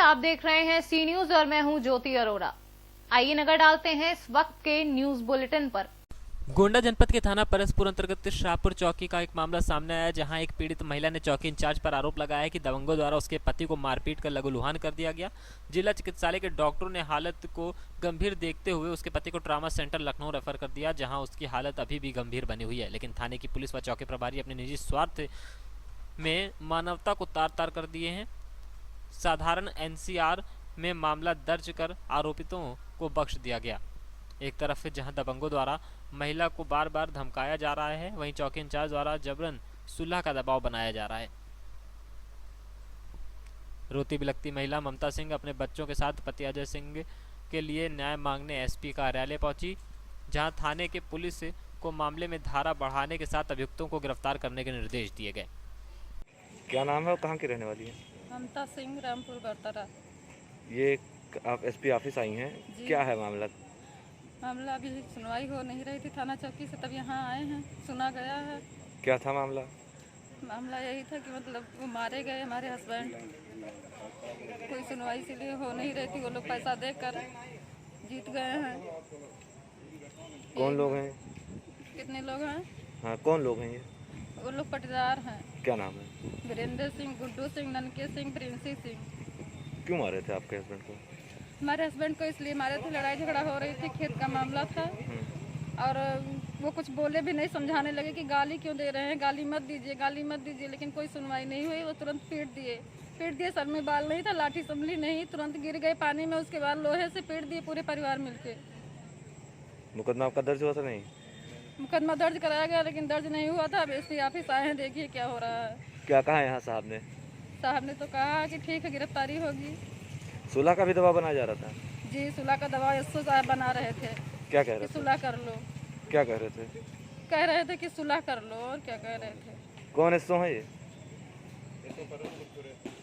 आप देख रहे हैं सी न्यूज और मैं हूं ज्योति अरोड़ा। आइए नजर डालते हैं इस वक्त के न्यूज बुलेटिन पर। गोंडा जनपद के थाना परसपुर अंतर्गत शाहपुर चौकी का एक मामला सामने आया, जहां एक पीड़ित महिला ने चौकी इंचार्ज पर आरोप लगाया है कि दबंगों द्वारा उसके पति को मारपीट कर लहूलुहान कर दिया गया। जिला चिकित्सालय के डॉक्टरों ने हालत को गंभीर देखते हुए उसके पति को ट्रामा सेंटर लखनऊ रेफर कर दिया, जहां उसकी हालत अभी भी गंभीर बनी हुई है। लेकिन थाने की पुलिस व चौकी प्रभारी अपने निजी स्वार्थ में मानवता को तार तार कर दिए हैं। साधारण एनसीआर में मामला दर्ज कर आरोपितों को बख्श दिया गया। एक तरफ से जहां दबंगों द्वारा महिला को बार बार धमकाया जा रहा है, वहीं चौकी इंचार्ज द्वारा जबरन सुलह का दबाव बनाया जा रहा है। रोती बिलखती महिला ममता सिंह अपने बच्चों के साथ पति अजय सिंह के लिए न्याय मांगने एसपी कार्यालय पहुंची, जहां थाने के पुलिस को मामले में धारा बढ़ाने के साथ अभियुक्तों को गिरफ्तार करने के निर्देश दिए गए। क्या नाम है और कहाँ की रहने वाली है? ममता सिंह, रामपुर बरतरा। ये आप एसपी ऑफिस आई हैं, क्या है मामला? मामला अभी सुनवाई हो नहीं रही थी थाना चौकी से, तब यहाँ आए हैं, सुना गया है। क्या था मामला? मामला यही था कि मतलब वो मारे गए हमारे हस्बैंड, कोई सुनवाई इसीलिए हो नहीं रही थी। वो लोग पैसा देकर जीत गए हैं। कौन लोग हैं? कितने लोग हैं? हाँ, कौन लोग हैं ये? वो लोग पटीदार हैं। क्या नाम है? वीरेंद्र सिंह, गुड्डू सिंह, ननके सिंह, प्रिंसी सिंह। क्यों मारे थे आपके हस्बैंड को? हमारे हस्बैंड को इसलिए मारे थे, लड़ाई झगड़ा हो रही थी, खेत का मामला था। और वो कुछ बोले भी नहीं, समझाने लगे कि गाली क्यों दे रहे हैं, गाली मत दीजिए, गाली मत दीजिए। लेकिन कोई सुनवाई नहीं हुई। वो तुरंत पीट दिए। सर में बाल नहीं था, लाठी संभली नहीं, तुरंत गिर गए पानी में। उसके बाद लोहे से पीट दिए पूरे परिवार मिलके। मुकदमा आपका दर्ज हुआ था? नहीं, मुकदमा दर्ज कराया गया, लेकिन दर्ज नहीं हुआ था। अब एसपी ऑफिस आए हैं, देखिए क्या हो रहा है। क्या कहा यहाँ साहब ने? साहब ने तो कहा कि ठीक है, गिरफ्तारी होगी। सुलह का भी दबाव बनाया जा रहा था? जी, सुलह का दबाव एसओ साहब बना रहे थे। क्या कह रहे कि थे? सुलह कर लो। क्या कह रहे थे? कह रहे थे कि सुलह कर लो, और क्या कह रहे थे। कौन एसओ है ये?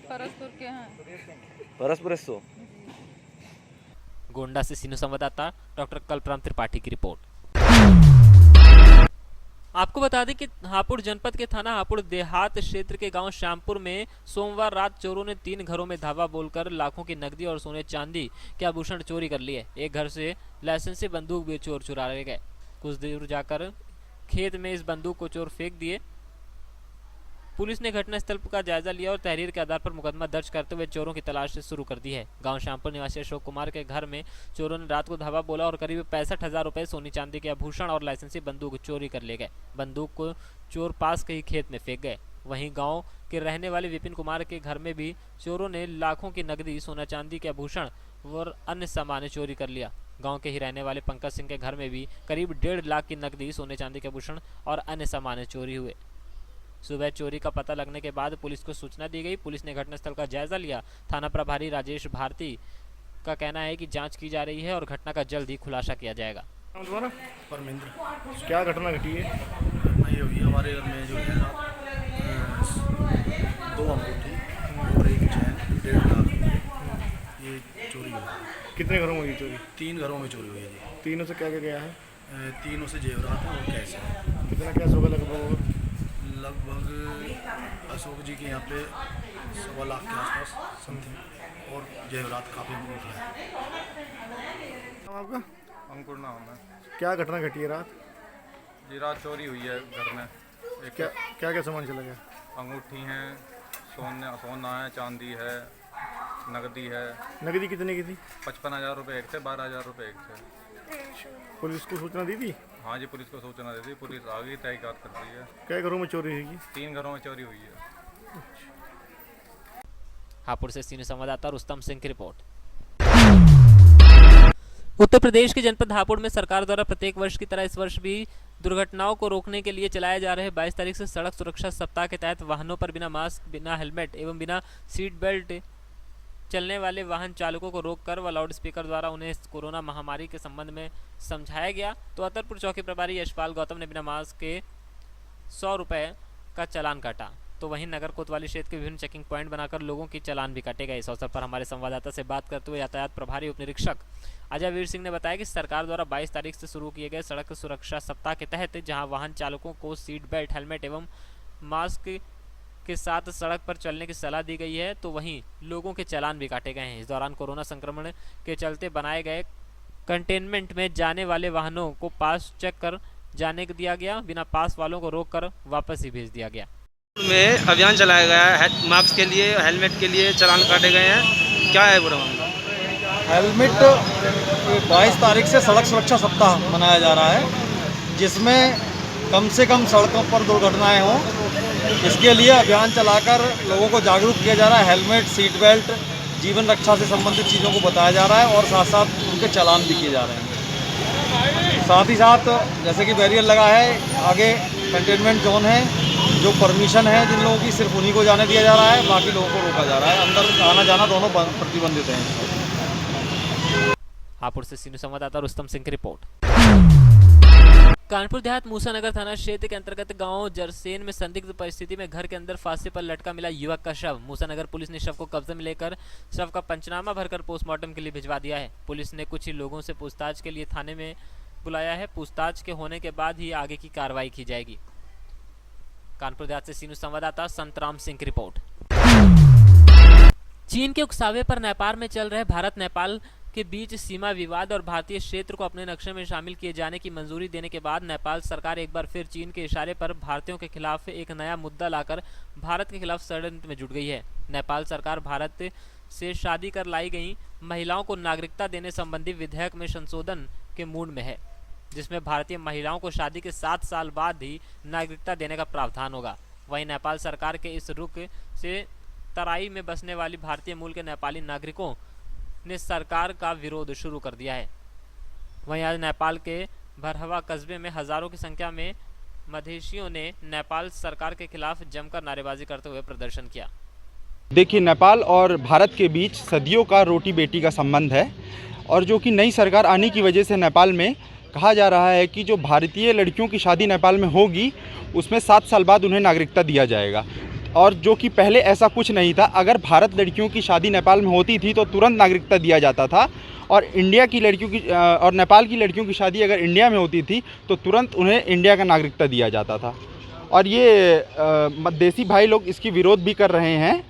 परसपुर के हैं। परसपुर एसओ। गोंडा से सीनियर संवाददाता डॉक्टर कल्पराम त्रिपाठी की रिपोर्ट। आपको बता दें कि हापुड़ जनपद के थाना हापुड़ देहात क्षेत्र के गांव श्यामपुर में सोमवार रात चोरों ने 3 घरों में धावा बोलकर लाखों की नकदी और सोने चांदी के आभूषण चोरी कर लिए। एक घर से लाइसेंसी बंदूक भी चोर चुरा ले गए। कुछ दूर जाकर खेत में इस बंदूक को चोर फेंक दिए। पुलिस ने घटनास्थल का जायजा लिया और तहरीर के आधार पर मुकदमा दर्ज करते हुए चोरों की तलाश शुरू कर दी है। गांव श्यामपुर निवासी अशोक कुमार के घर में चोरों ने रात को धावा बोला और करीब 65,000 रुपए सोनी चांदी के आभूषण और लाइसेंसी बंदूक चोरी कर ले गए। बंदूक को चोर पास के ही खेत में फेंक गए। वहीं गांव के रहने वाले विपिन कुमार के घर में भी चोरों ने लाखों की नकदी, सोना चांदी के आभूषण और अन्य सामान चोरी कर लिया। गांव के ही रहने वाले पंकज सिंह के घर में भी करीब 1.5 लाख की नकदी, सोने चांदी के आभूषण और अन्य सामान चोरी हुए। सुबह चोरी का पता लगने के बाद पुलिस को सूचना दी गई। पुलिस ने घटनास्थल का जायजा लिया। थाना प्रभारी राजेश भारती का कहना है कि जांच की जा रही है और घटना का जल्द ही खुलासा किया जाएगा। तुम्हारा परमेंद्र। क्या घटना घटी है? घटना ये हुई हमारे घर में जो है 2 अंगूठी और एक चैन 1.5 लाख ये चोरी हुई। कितने घरों में हुई चोरी? 3 घरों में चोरी हुई है जी। तीनों से क्या क्या गया है? 3 से जेवरात और कैश है। कितना कैश होगा लगभग? लगभग अशोक जी के यहाँ पे 1.25 लाख के आसपास समथिंग, और जेवरात काफ़ी अंगूठी है। नाम आपका? अंकुर नाम है क्या घटना घटी है रात? जी। रात चोरी हुई है घर में। एक क्या क्या क्या सामान चला गया? अंगूठी हैं, सोना है, चांदी है, नकदी है। नकदी कितने की थी? 55,000 रुपये एक थे, 12,000 रुपये एक थे। पुलिस को सूचना दी थी? हाँ जी, पुलिस को सूचना दे दी। पुलिस आ गई, तहकीकात कर रही है। क्या घरों में चोरी हुई? 3 घरों में चोरी हुई है। हापुड़ से सीनियर संवाददाता रुस्तम सिंह की रिपोर्ट। उत्तर प्रदेश के जनपद हापुड़ में सरकार द्वारा प्रत्येक वर्ष की तरह इस वर्ष भी दुर्घटनाओं को रोकने के लिए चलाए जा रहे 22 तारीख से सड़क सुरक्षा सप्ताह के तहत वाहनों पर बिना मास्क, बिना हेलमेट एवं बिना सीट बेल्ट चलने वाले वाहन चालकों को रोककर व लाउड स्पीकर द्वारा उन्हें कोरोना महामारी के संबंध में समझाया गया। तो अतरपुर चौकी प्रभारी यशपाल गौतम ने बिना मास्क के 100 रुपये का चालान काटा। तो वहीं नगर कोतवाली क्षेत्र के विभिन्न चेकिंग पॉइंट बनाकर लोगों की चालान भी काटे गए। इस अवसर पर हमारे संवाददाता से बात करते हुए यातायात प्रभारी उप निरीक्षक अजय वीर सिंह ने बताया कि सरकार द्वारा 22 तारीख से शुरू किए गए सड़क सुरक्षा सप्ताह के तहत जहां वाहन चालकों को सीट बेल्ट, हेलमेट एवं मास्क के साथ सड़क पर चलने की सलाह दी गई है, तो वहीं लोगों के चालान भी काटे गए हैं। इस दौरान कोरोना संक्रमण के चलते बनाए गए कंटेनमेंट में जाने वाले वाहनों को पास चेक कर जाने को दिया गया, बिना पास वालों को रोककर वापस ही भेज दिया गया। में अभियान चलाया गया है, मास्क के लिए, हेलमेट के लिए चालान काटे गए हैं। क्या है बुरा मामला? हेलमेट 22 तारीख से सड़क सुरक्षा सप्ताह मनाया जा रहा है, जिसमें कम से कम सड़कों पर दुर्घटनाएं हों, इसके लिए अभियान चलाकर लोगों को जागरूक किया जा रहा है। हेलमेट, सीट बेल्ट, जीवन रक्षा से संबंधित चीज़ों को बताया जा रहा है और साथ साथ उनके चालान भी किए जा रहे हैं। साथ ही साथ जैसे कि बैरियर लगा है, आगे कंटेनमेंट जोन है, जो परमिशन है जिन लोगों की सिर्फ उन्हीं को जाने दिया जा रहा है, बाकी लोगों को रोका जा रहा है। अंदर आना जाना दोनों प्रतिबंधित हैं। हापुड़ से सीनियर संवाददाता रुस्तम सिंह की रिपोर्ट। कानपुर देहात मूसानगर थाना क्षेत्र के अंतर्गत गांव जरसेन में संदिग्ध परिस्थिति में घर के अंदर फांसी पर लटका मिला युवक का शव। मूसानगर पुलिस ने शव को कब्जे में लेकर शव का पंचनामा भरकर पोस्टमार्टम के लिए भिजवा दिया है। पुलिस ने कुछ ही लोगों से पूछताछ के लिए थाने में बुलाया है। पूछताछ के होने के बाद ही आगे की कार्रवाई की जाएगी। कानपुर देहात से सीनियर संवाददाता संतराम सिंह की रिपोर्ट। चीन के उकसावे पर नेपाल में चल रहे भारत नेपाल के बीच सीमा विवाद और भारतीय क्षेत्र को अपने नक्शे में शामिल किए जाने की मंजूरी देने के बाद नेपाल सरकार एक बार फिर चीन के इशारे पर भारतीयों के खिलाफ एक नया मुद्दा लाकर भारत के खिलाफ षड्यंत्र में जुट गई है। नेपाल सरकार भारत से शादी कर लाई गई महिलाओं को नागरिकता देने संबंधी विधेयक में संशोधन के मूड में है, जिसमें भारतीय महिलाओं को शादी के 7 साल बाद ही नागरिकता देने का प्रावधान होगा। वहीं नेपाल सरकार के इस रुख से तराई में बसने वाली भारतीय मूल के नेपाली नागरिकों ने सरकार का विरोध शुरू कर दिया है। वहीं आज नेपाल के भरहवा कस्बे में हजारों की संख्या में मधेशियों ने नेपाल सरकार के खिलाफ जमकर नारेबाजी करते हुए प्रदर्शन किया। देखिए, नेपाल और भारत के बीच सदियों का रोटी बेटी का संबंध है और जो कि नई सरकार आने की वजह से नेपाल में कहा जा रहा है कि जो भारतीय लड़कियों की शादी नेपाल में होगी उसमें 7 साल बाद उन्हें नागरिकता दिया जाएगा, और जो कि पहले ऐसा कुछ नहीं था। अगर भारत लड़कियों की शादी नेपाल में होती थी तो तुरंत नागरिकता दिया जाता था, और इंडिया की लड़कियों की और नेपाल की लड़कियों की शादी अगर इंडिया में होती थी तो तुरंत उन्हें इंडिया का नागरिकता दिया जाता था। और ये मधेसी भाई लोग इसकी विरोध भी कर रहे हैं,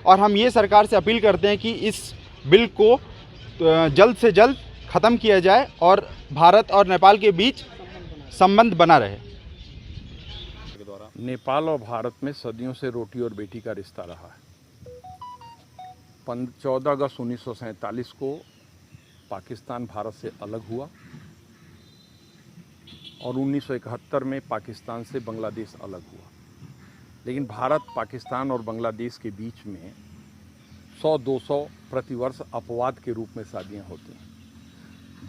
और हम ये सरकार से अपील करते हैं कि इस बिल को जल्द से जल्द ख़त्म किया जाए और भारत और नेपाल के बीच संबंध बना रहे। नेपाल और भारत में सदियों से रोटी और बेटी का रिश्ता रहा है। 14 अगस्त 1947 को पाकिस्तान भारत से अलग हुआ और 1971 में पाकिस्तान से बांग्लादेश अलग हुआ। लेकिन भारत, पाकिस्तान और बांग्लादेश के बीच में 100-200 प्रतिवर्ष अपवाद के रूप में शादियां होती हैं,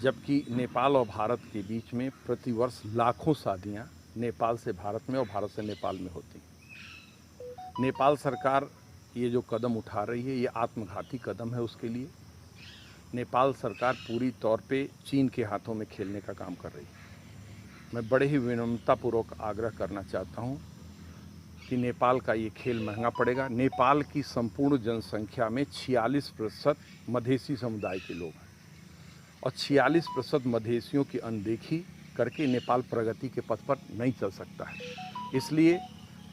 जबकि नेपाल और भारत के बीच में प्रतिवर्ष लाखों शादियां नेपाल से भारत में और भारत से नेपाल में होती हैं। नेपाल सरकार ये जो कदम उठा रही है ये आत्मघाती कदम है। उसके लिए नेपाल सरकार पूरी तौर पे चीन के हाथों में खेलने का काम कर रही है। मैं बड़े ही विनम्रतापूर्वक आग्रह करना चाहता हूँ कि नेपाल का ये खेल महंगा पड़ेगा। नेपाल की संपूर्ण जनसंख्या में 46% मधेसी समुदाय के लोग हैं और 46% मधेसियों की अनदेखी करके नेपाल प्रगति के पथ पर नहीं चल सकता है। इसलिए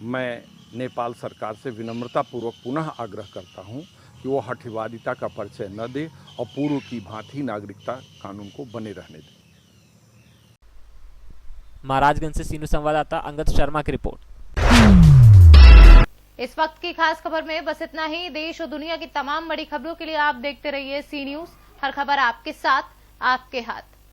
मैं नेपाल सरकार से विनम्रतापूर्वक पुनः आग्रह करता हूं कि वो हठवादिता का परिचय न दे और पूर्व की भांति नागरिकता कानून को बने रहने दे। महाराजगंज से सीनियर संवाददाता अंगद शर्मा की रिपोर्ट। इस वक्त की खास खबर में बस इतना ही। देश और दुनिया की तमाम बड़ी खबरों के लिए आप देखते रहिए सी न्यूज़। हर खबर आपके साथ, आपके हाथ।